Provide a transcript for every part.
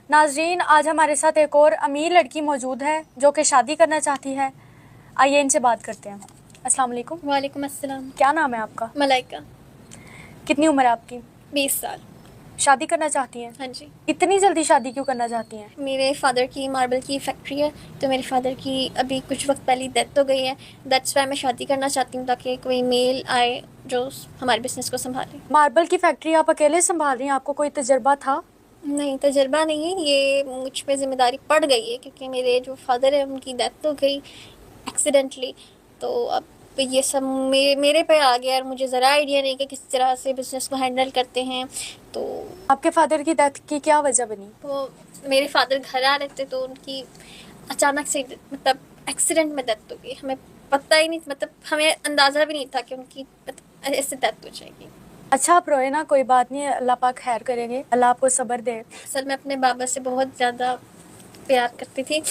नाज़रीन, आज हमारे साथ एक और अमीर लड़की मौजूद है जो कि शादी करना चाहती है। आइए इनसे बात करते हैं। अस्सलाम वालेकुम। वालेकुम अस्सलाम। क्या नाम है आपका? मलाइका। कितनी उम्र है आपकी? 20 साल। शादी करना चाहती हैं? हाँ जी। इतनी जल्दी शादी क्यों करना चाहती हैं? मेरे फादर की मार्बल की फैक्ट्री है, तो मेरे फादर की अभी कुछ वक्त पहले डेथ हो गई है। दैट्स वाई मैं शादी करना चाहती हूँ ताकि कोई मेल आए जो हमारे बिजनेस को संभाले। मार्बल की फैक्ट्री आप अकेले संभाल रही हैं? आपको कोई तजर्बा था? नहीं, तजर्बा नहीं है, ये मुझ पे ज़िम्मेदारी पड़ गई है क्योंकि मेरे जो फादर है उनकी डेथ हो गई एक्सीडेंटली। तो अब ये सब मेरे पे आ गया और मुझे ज़रा आइडिया नहीं कि किस तरह से बिज़नेस को हैंडल करते हैं। तो आपके फादर की डेथ की क्या वजह बनी? वो मेरे फादर घर आ रहे थे तो उनकी अचानक से मतलब एक्सीडेंट में डेथ हो गई। हमें पता ही नहीं, मतलब हमें अंदाज़ा भी नहीं था कि उनकी ऐसे डेथ हो जाएगी। अच्छा, आप रोए ना, कोई बात नहीं, अल्लाह पाक खैर करेंगे, अल्लाह आपको सब्र दे। असल में अपने बाबा से बहुत ज़्यादा प्यार करती थी,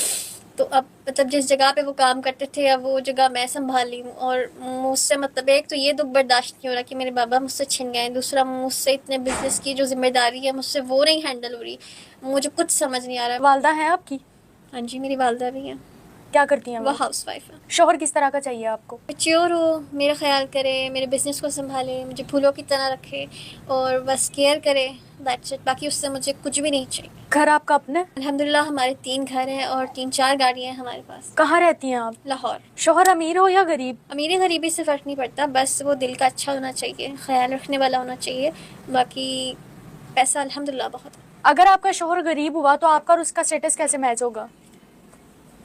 तो अब मतलब जिस जगह पे वो काम करते थे अब वो जगह मैं संभाल ली हूँ और मुझसे मतलब एक तो ये दुख बर्दाश्त नहीं हो रहा कि मेरे बाबा मुझसे छिन गए, दूसरा मुझसे इतने बिजनेस की जो जिम्मेदारी है मुझसे वो नहीं हैंडल हो रही, मुझे कुछ समझ नहीं आ रहा। वालदा है आपकी? हाँ जी, मेरी वालदा भी है। क्या करती हैं वो हाउस वाइफ है। शोहर किस तरह का चाहिए आपको? मैच्योर हो, मेरा ख्याल करे, मेरे बिज़नेस को संभाले, मुझे फूलों की तरह रखे और बस केयर करे, दैट्स इट। बाकी उससे मुझे कुछ भी नहीं चाहिए। घर आपका अपना है? अल्हम्दुलिल्लाह हमारे 3 घर हैं और 3-4 गाड़ियाँ हैं हमारे पास। कहाँ रहती हैं आप? लाहौर। शोहर अमीर हो या गरीब? अमीरी गरीबी से फ़र्क नहीं पड़ता, बस वो दिल का अच्छा होना चाहिए, ख्याल रखने वाला होना चाहिए, बाकी पैसा अल्हम्दुलिल्लाह बहुत है। अगर आपका शोहर गरीब हुआ तो आपका और उसका स्टेटस कैसे मैच होगा?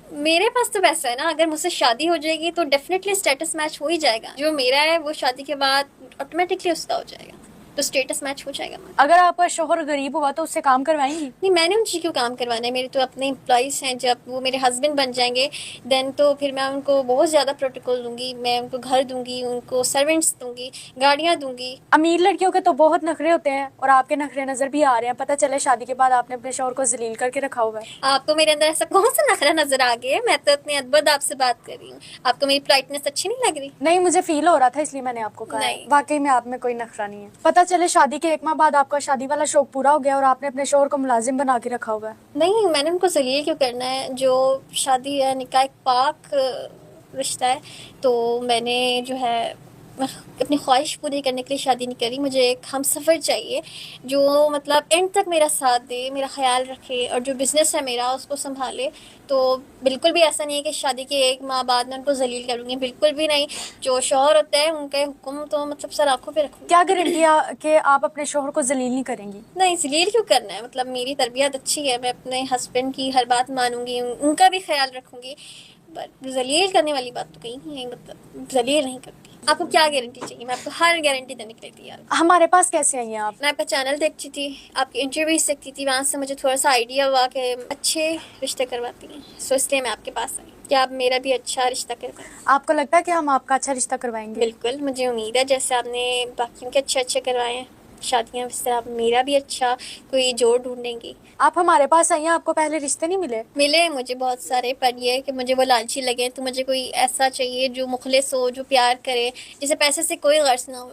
मेरे पास तो पैसा है ना, अगर मुझसे शादी हो जाएगी तो डेफिनेटली स्टेटस मैच हो ही जाएगा। जो मेरा है वो शादी के बाद ऑटोमेटिकली उसका हो जाएगा, तो स्टेटस मैच हो जाएगा। अगर आपका शोहर गरीब हुआ तो उससे काम करवाएंगी? नहीं, मैंने उनसे क्यों काम करवाना है, मेरे तो अपने एम्प्लॉइज़ हैं। जब वो मेरे हस्बैंड बन जाएंगे देन तो फिर मैं उनको बहुत ज़्यादा प्रोटोकॉल दूंगी, मैं उनको घर दूंगी, उनको सर्वेंट्स दूंगी, गाड़ियाँ दूंगी। अमीर लड़कियों के तो बहुत नखरे होते हैं और आपके नखरे नजर भी आ रहे हैं। पता चले शादी के बाद आपने अपने शोहर को जलील करके रखा हुआ है। आपको मेरे अंदर ऐसा कौन सा नखरा नजर आ गया है? मैं तो इतने अदब आपसे बात कर रही हूँ, आपको मेरी पोलाइटनेस अच्छी नहीं लग रही? नहीं, मुझे फील हो रहा था इसलिए मैंने आपको कहा। नहीं। वाकई में आप में कोई नखरा नहीं है। पता चले शादी के 1 माह बाद आपका शादी वाला शौक पूरा हो गया और आपने अपने शोहर को मुलाजिम बना के रखा हुआ है। नहीं, मैंने उनको जलील क्यों करना है? जो शादी है निकाह एक पाक रिश्ता है, तो मैंने जो है अपनी ख्वाहिश पूरी करने के लिए शादी नहीं करी। मुझे एक हम सफ़र चाहिए जो मतलब एंड तक मेरा साथ दे, मेरा ख्याल रखे और जो बिज़नेस है मेरा उसको संभाले। तो बिल्कुल भी ऐसा नहीं है कि शादी के 1 माह बाद मैं उनको जलील करूँगी, बिल्कुल भी नहीं। जो शौहर होता है उनके हुक्म तो मतलब सर आँखों पे रखूँ। क्या गारंटी कि आप अपने शोहर को जलील नहीं करेंगी? नहीं, जलील क्यों करना है? मतलब मेरी तरबियत अच्छी है, मैं अपने हस्बैंड की हर बात मानूंगी, उनका भी ख्याल रखूँगी, बट जलील करने वाली बात तो कहीं नहीं है। मतलब जलील नहीं करती। आपको क्या गारंटी चाहिए? मैं आपको हर गारंटी देने के लिए तैयार हूँ। हमारे पास कैसे आई हैं आप? मैं आपका चैनल देखती थी, आपकी इंटरव्यूज देखती थी, वहाँ से मुझे थोड़ा सा आइडिया हुआ कि अच्छे रिश्ते करवाती हैं, सो इसलिए मैं आपके पास आई कि आप मेरा भी अच्छा रिश्ता करवाएं। आपको लगता है कि हम आपका अच्छा रिश्ता करवाएंगे? बिल्कुल, मुझे उम्मीद है जैसे आपने बाकियों के अच्छे करवाए हैं शादियाँ, इस तरह आप मेरा भी अच्छा कोई जोड़ ढूंढेंगी। आप हमारे पास आई हैं, आपको पहले रिश्ते नहीं मिले? मिले मुझे बहुत सारे, पर ये कि मुझे वो लालची लगे, तो मुझे कोई ऐसा चाहिए जो मुखलिस हो, जो प्यार करे, जिसे पैसे से कोई गर्ज ना हो,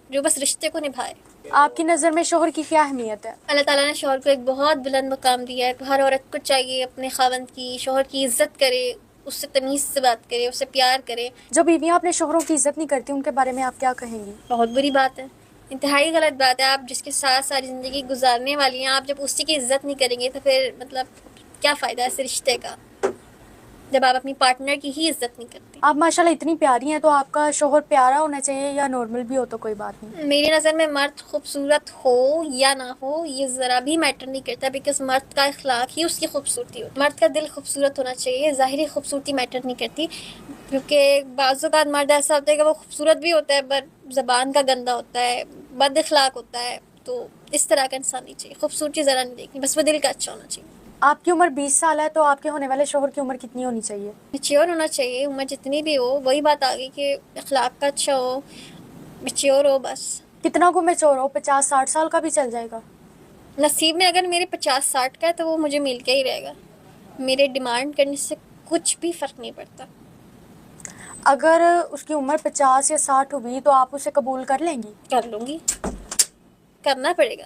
जो बस रिश्ते को निभाए। आपकी नज़र में शोहर की क्या अहमियत है? अल्लाह ताला ने शौहर को एक बहुत बुलंद मकाम दिया है। हर औरत को चाहिए अपने खावंद की, शौहर की इज़्ज़त करे, उससे तमीज़ से बात करे, उससे प्यार करे। जो बीवियाँ अपने शोहरों की इज्जत नहीं करती उनके बारे में आप क्या कहेंगी? बहुत बुरी बात है, इंतहाई गलत बात है। आप जिसके साथ सारी ज़िंदगी गुजारने वाली हैं, आप जब उसकी की इज़्ज़त नहीं करेंगे तो फिर मतलब क्या फ़ायदा इस रिश्ते का, जब आप अपनी पार्टनर की ही इज़्ज़त नहीं करते। आप माशाल्लाह इतनी प्यारी हैं, तो आपका शोहर प्यारा होना चाहिए या नॉर्मल भी हो तो कोई बात नहीं? मेरी नज़र में मर्द खूबसूरत हो या ना हो ये ज़रा भी मैटर नहीं करता, बिकॉज मर्द का अखलाक ही उसकी खूबसूरती होती है। मर्द का दिल खूबसूरत होना चाहिए, ज़ाहिरी खूबसूरती मैटर नहीं करती, क्योंकि बाज़ औक़ात मर्द ऐसा होता है कि वो खूबसूरत भी होता है बट ज़बान का गंदा होता है, बद अखलाक होता है। तो इस तरह का इंसान नहीं चाहिए, खूबसूरती ज़रा नहीं देखनी, बस वो दिल का अच्छा होना चाहिए। आपकी उम्र 20 साल है, तो आपके होने वाले शोहर की उम्र कितनी होनी चाहिए? मैच्योर होना चाहिए, उम्र जितनी भी हो, वही बात आ गई कि अखलाक का अच्छा हो, मैच्योर हो बस। कितना को मैच्योर हो? 50-60 साल का भी चल जाएगा? नसीब में अगर मेरे 50-60 का है तो वो मुझे मिल के ही रहेगा, मेरे डिमांड करने से कुछ भी फ़र्क नहीं पड़ता। अगर उसकी उम्र 50 या 60 हुई तो आप उसे कबूल कर लेंगी? कर लूँगी, करना पड़ेगा,